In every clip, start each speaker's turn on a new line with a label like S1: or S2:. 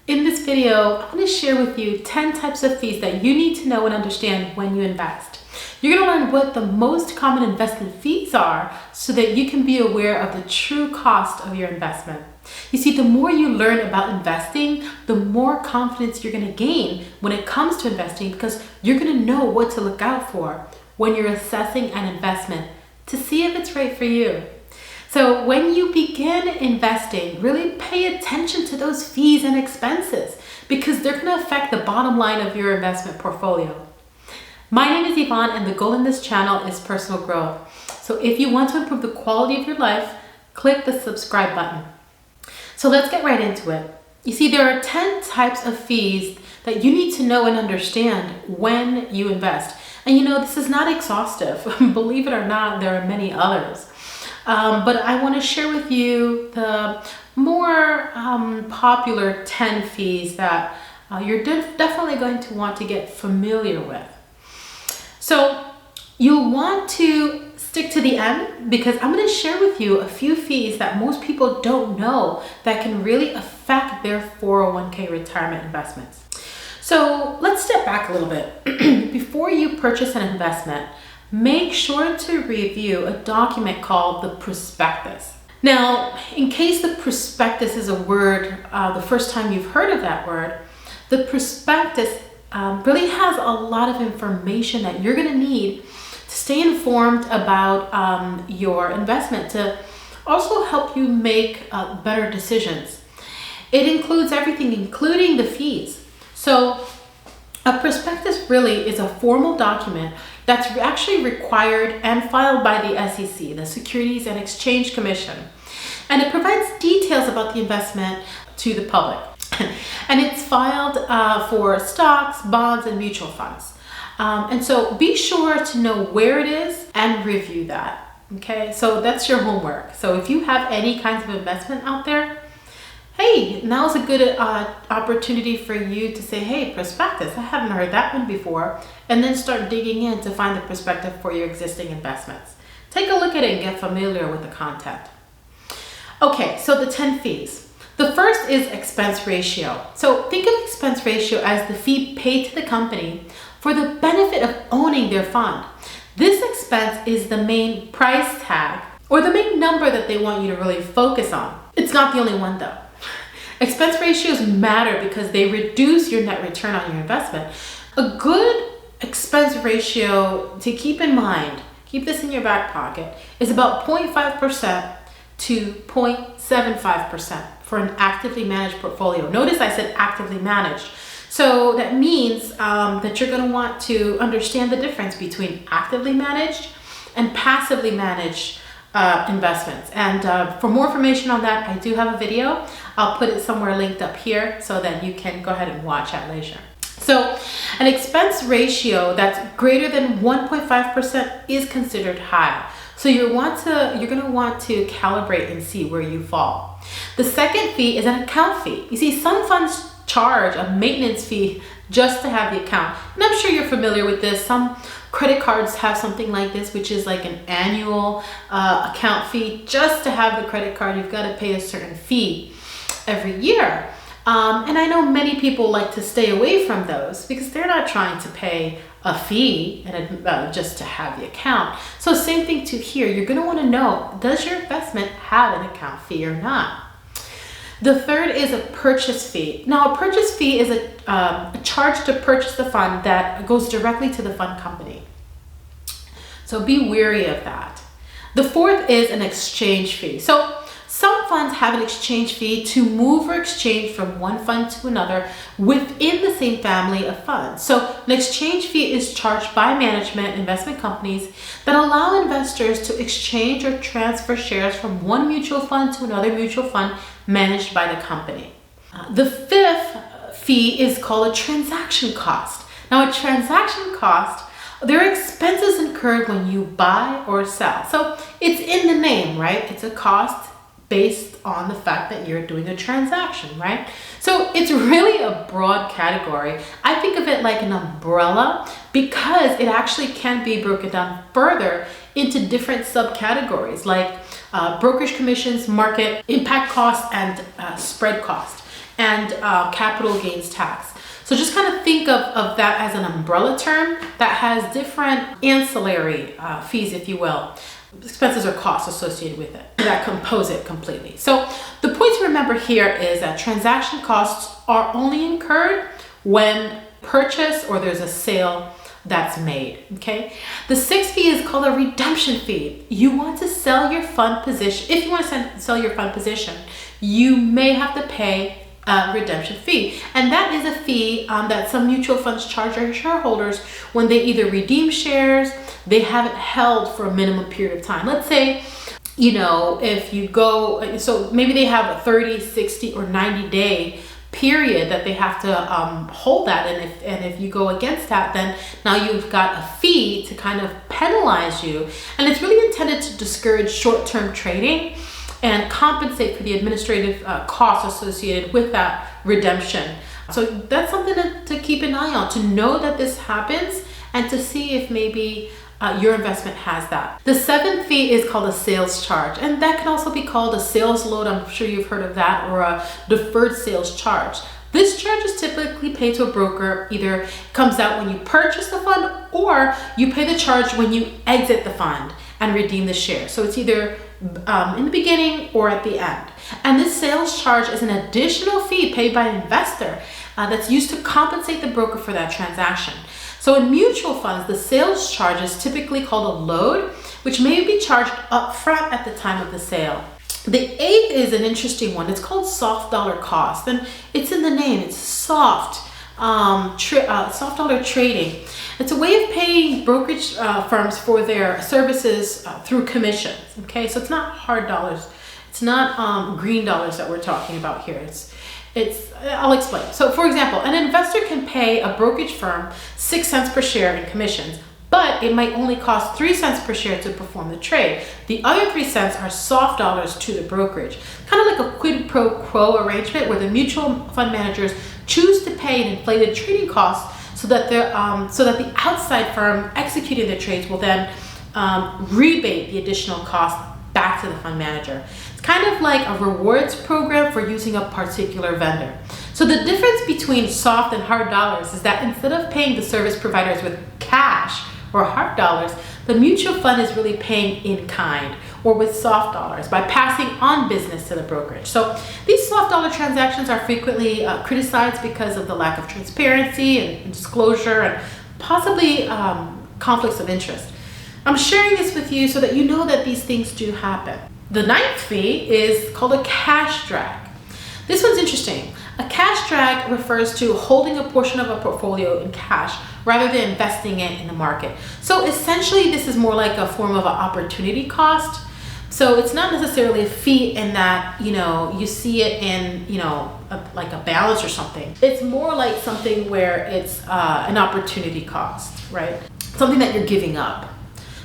S1: In this video, I'm going to share with you 10 types of fees that you need to know and understand when you invest. You're going to learn what the most common investment fees are so that you can be aware of the true cost of your investment. You see, the more you learn about investing, the more confidence you're going to gain when it comes to investing, because you're going to know what to look out for when you're assessing an investment to see if it's right for you. So when you begin investing, really pay attention to those fees and expenses because they're going to affect the bottom line of your investment portfolio. My name is Yvonne, and the goal in this channel is personal growth. So if you want to improve the quality of your life, click the subscribe button. So let's get right into it. You see, there are 10 types of fees that you need to know and understand when you invest. And you know, this is not exhaustive. Believe it or not, there are many others. But I want to share with you the more popular 10 fees that you're definitely going to want to get familiar with. So you'll want to stick to the end because I'm going to share with you a few fees that most people don't know that can really affect their 401k retirement investments. So let's step back a little bit. Before you purchase an investment, make sure to review a document called the prospectus. Now, in case the prospectus is a word, the first time you've heard of that word, the prospectus really has a lot of information that you're going to need to stay informed about your investment, to also help you make better decisions. It includes everything, including the fees. So a prospectus really is a formal document that's actually required and filed by the SEC, the Securities and Exchange Commission. And it provides details about the investment to the public. And it's filed for stocks, bonds, and mutual funds. And so be sure to know where it is and review that. Okay, so that's your homework. So if you have any kinds of investment out there, hey, now's a good opportunity for you to say, hey, prospectus, I haven't heard that one before, and then start digging in to find the prospectus for your existing investments. Take a look at it and get familiar with the content. Okay, so the 10 fees. The first is expense ratio. So think of expense ratio as the fee paid to the company for the benefit of owning their fund. This expense is the main price tag or the main number that they want you to really focus on. It's not the only one though. Expense ratios matter because they reduce your net return on your investment. A good expense ratio to keep in mind, keep this in your back pocket, is about 0.5% to 0.75% for an actively managed portfolio. Notice I said actively managed. So that means that you're going to want to understand the difference between actively managed and passively managed investments. And for more information on that, I do have a video. I'll put it somewhere linked up here so that you can go ahead and watch at leisure. So an expense ratio that's greater than 1.5% is considered high. So you're going to want to calibrate and see where you fall. The second fee is an account fee. You see, some funds charge a maintenance fee just to have the account. And I'm sure you're familiar with this. Some credit cards have something like this, which is like an annual account fee. Just to have the credit card, you've got to pay a certain fee every year. And I know many people like to stay away from those because they're not trying to pay a fee and just to have the account. So same thing to here. You're going to want to know, does your investment have an account fee or not? The third is a purchase fee. Now, a purchase fee is a charge to purchase the fund that goes directly to the fund company. So be wary of that. The fourth is an exchange fee. So some funds have an exchange fee to move or exchange from one fund to another within the same family of funds. So an exchange fee is charged by management investment companies that allow investors to exchange or transfer shares from one mutual fund to another mutual fund managed by the company. The fifth fee is called a transaction cost. Now, a transaction cost, there are expenses incurred when you buy or sell. So it's in the name, right? It's a cost based on the fact that you're doing a transaction, right? So it's really a broad category. I think of it like an umbrella because it actually can be broken down further into different subcategories like brokerage commissions, market impact cost, and spread cost. and capital gains tax. So just kind of think of that as an umbrella term that has different ancillary fees, if you will, expenses or costs associated with it that compose it completely. So the point to remember here is that transaction costs are only incurred when purchase or there's a sale that's made, okay? The sixth fee is called a redemption fee. You want to sell your fund position. If you want to sell your fund position, you may have to pay a redemption fee. And that is a fee that some mutual funds charge their shareholders when they either redeem shares they haven't held for a minimum period of time. Let's say, you know, if you go, so maybe they have a 30, 60, or 90-day period that they have to hold that, and if you go against that, then now you've got a fee to kind of penalize you, and it's really intended to discourage short-term trading and compensate for the administrative costs associated with that redemption. So that's something to keep an eye on, to know that this happens and to see if maybe your investment has that. The seventh fee is called a sales charge, and that can also be called a sales load. I'm sure you've heard of that, or a deferred sales charge. This charge is typically paid to a broker. Either comes out when you purchase the fund, or you pay the charge when you exit the fund and redeem the share. So it's either in the beginning or at the end. And this sales charge is an additional fee paid by an investor that's used to compensate the broker for that transaction. So in mutual funds, the sales charge is typically called a load, which may be charged upfront at the time of the sale. The eighth is an interesting one. It's called soft dollar cost, and it's in the name. It's soft dollar trading. It's a way of paying brokerage firms for their services through commissions. Okay, so it's not hard dollars. It's not green dollars that we're talking about here. I'll explain. So for example, an investor can pay a brokerage firm 6 cents per share in commissions, but it might only cost 3 cents per share to perform the trade. The other 3 cents are soft dollars to the brokerage, kind of like a quid pro quo arrangement where the mutual fund managers choose to pay an inflated trading cost so that the outside firm executing the trades will then rebate the additional cost back to the fund manager. It's kind of like a rewards program for using a particular vendor. So the difference between soft and hard dollars is that instead of paying the service providers with cash or hard dollars, the mutual fund is really paying in kind or with soft dollars by passing on business to the brokerage. So these soft dollar transactions are frequently criticized because of the lack of transparency and disclosure and possibly conflicts of interest. I'm sharing this with you so that you know that these things do happen. The ninth fee is called a cash drag. This one's interesting. A cash drag refers to holding a portion of a portfolio in cash rather than investing it in the market. So essentially, this is more like a form of an opportunity cost. So it's not necessarily a fee in that, you see it in, like a balance or something. It's more like something where it's an opportunity cost, right? Something that you're giving up.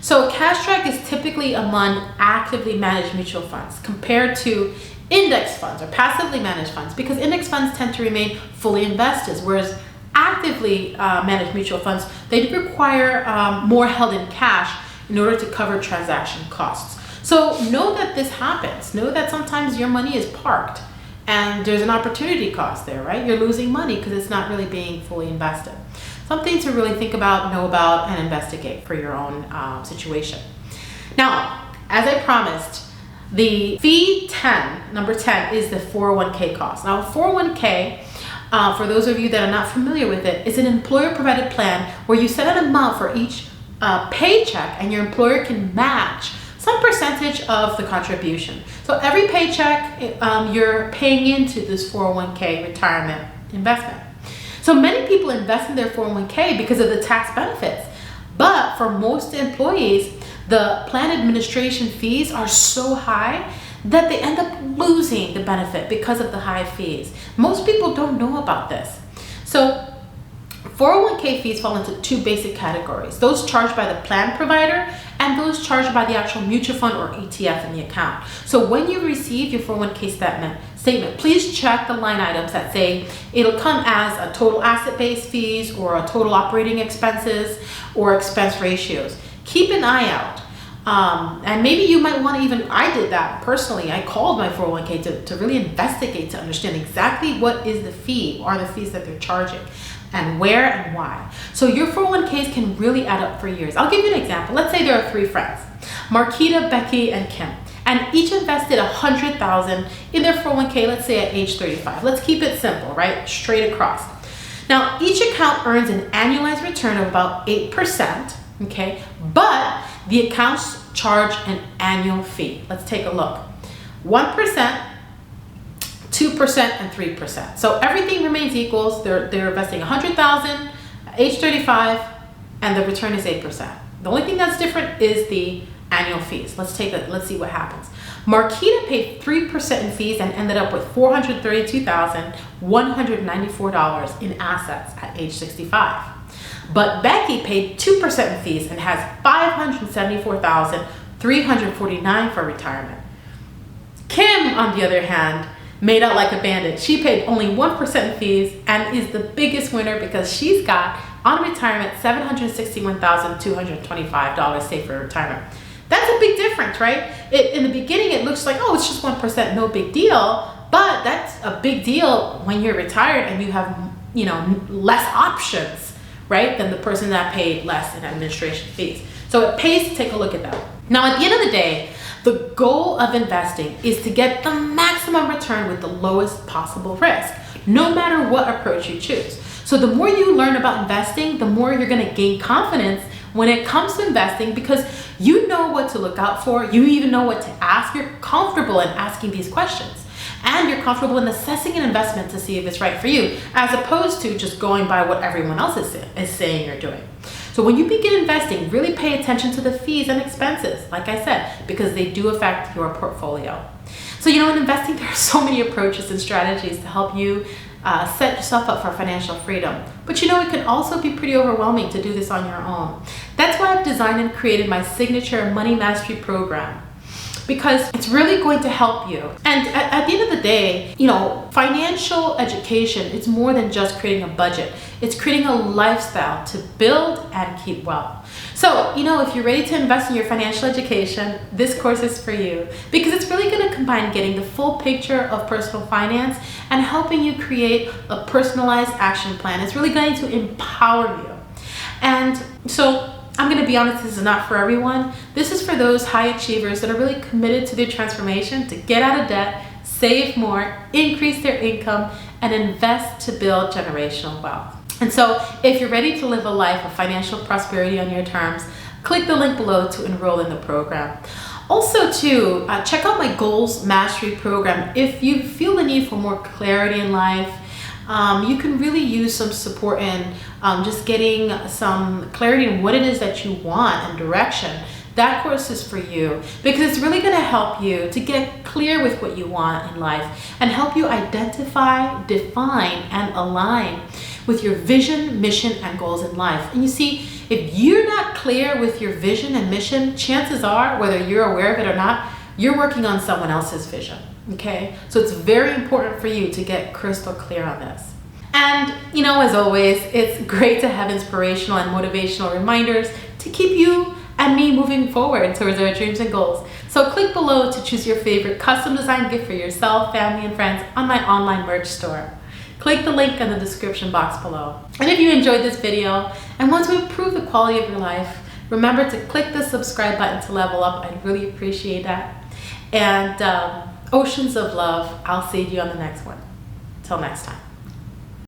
S1: So a cash drag is typically among actively managed mutual funds compared to index funds or passively managed funds, because index funds tend to remain fully invested, whereas actively managed mutual funds, they require more held in cash in order to cover transaction costs. So know that this happens. Know that sometimes your money is parked and there's an opportunity cost there, right? You're losing money because it's not really being fully invested. Something to really think about, know about, and investigate for your own situation. Now, as I promised, the fee 10, number 10, is the 401k cost. Now, 401k, for those of you that are not familiar with it, is an employer-provided plan where you set an amount for each paycheck and your employer can match some percentage of the contribution. So every paycheck, you're paying into this 401k retirement investment. So many people invest in their 401k because of the tax benefits, but for most employees, the plan administration fees are so high that they end up losing the benefit because of the high fees. Most people don't know about this. So 401k fees fall into two basic categories: those charged by the plan provider and those charged by the actual mutual fund or ETF in the account. So when you receive your 401k statement, please check the line items that say it'll come as a total asset-based fees or a total operating expenses or expense ratios. Keep an eye out And maybe you might want to even, I did that personally. I called my 401k to really investigate, to understand exactly what is the fee or the fees that they're charging and where and why. So your 401ks can really add up for years. I'll give you an example. Let's say there are 3 friends, Marquita, Becky, and Kim, and each invested $100,000 in their 401k, let's say at age 35. Let's keep it simple, right? Straight across. Now, each account earns an annualized return of about 8%, okay? But the accounts charge an annual fee. Let's take a look. 1%, 2%, and 3%. So everything remains equal. They're investing $100,000, age 35, and the return is 8%. The only thing that's different is the annual fees. Let's see what happens. Marquita paid 3% in fees and ended up with $432,194 in assets at age 65. But Becky paid 2% in fees and has $574,349 for retirement. Kim, on the other hand, made out like a bandit. She paid only 1% in fees and is the biggest winner because she's got, on retirement, $761,225 saved for retirement. That's a big difference, right? In the beginning, it looks like, oh, it's just 1%, no big deal. But that's a big deal when you're retired and you have, less options, right, than the person that paid less in administration fees. So it pays to take a look at that. Now, at the end of the day, the goal of investing is to get the maximum return with the lowest possible risk, no matter what approach you choose. So the more you learn about investing, the more you're going to gain confidence when it comes to investing, because you know what to look out for, you even know what to ask, you're comfortable in asking these questions, and you're comfortable in assessing an investment to see if it's right for you, as opposed to just going by what everyone else is saying you're doing. So when you begin investing, really pay attention to the fees and expenses, like I said, because they do affect your portfolio. So in investing, there are so many approaches and strategies to help you set yourself up for financial freedom. But it can also be pretty overwhelming to do this on your own. That's why I've designed and created my signature Money Mastery program, because it's really going to help you. And at the end of the day, financial education, it's more than just creating a budget. It's creating a lifestyle to build and keep wealth. So, if you're ready to invest in your financial education, this course is for you, because it's really going to combine getting the full picture of personal finance and helping you create a personalized action plan. It's really going to empower you. And so I'm going to be honest, this is not for everyone. This is for those high achievers that are really committed to their transformation, to get out of debt, save more, increase their income, and invest to build generational wealth. And so if you're ready to live a life of financial prosperity on your terms, click the link below to enroll in the program. Also, check out my Goals Mastery program. If you feel the need for more clarity in life, you can really use some support in just getting some clarity in what it is that you want and direction. That course is for you, because it's really going to help you to get clear with what you want in life and help you identify, define, and align with your vision, mission, and goals in life. And you see, if you're not clear with your vision and mission, chances are, whether you're aware of it or not, you're working on someone else's vision. Okay, so it's very important for you to get crystal clear on this. And as always, it's great to have inspirational and motivational reminders to keep you and me moving forward towards our dreams and goals. So click below to choose your favorite custom designed gift for yourself, family, and friends on my online merch store. Click the link in the description box below. And if you enjoyed this video and want to improve the quality of your life, remember to click the subscribe button to level up. I'd really appreciate that. And oceans of love. I'll see you on the next one. Till next time.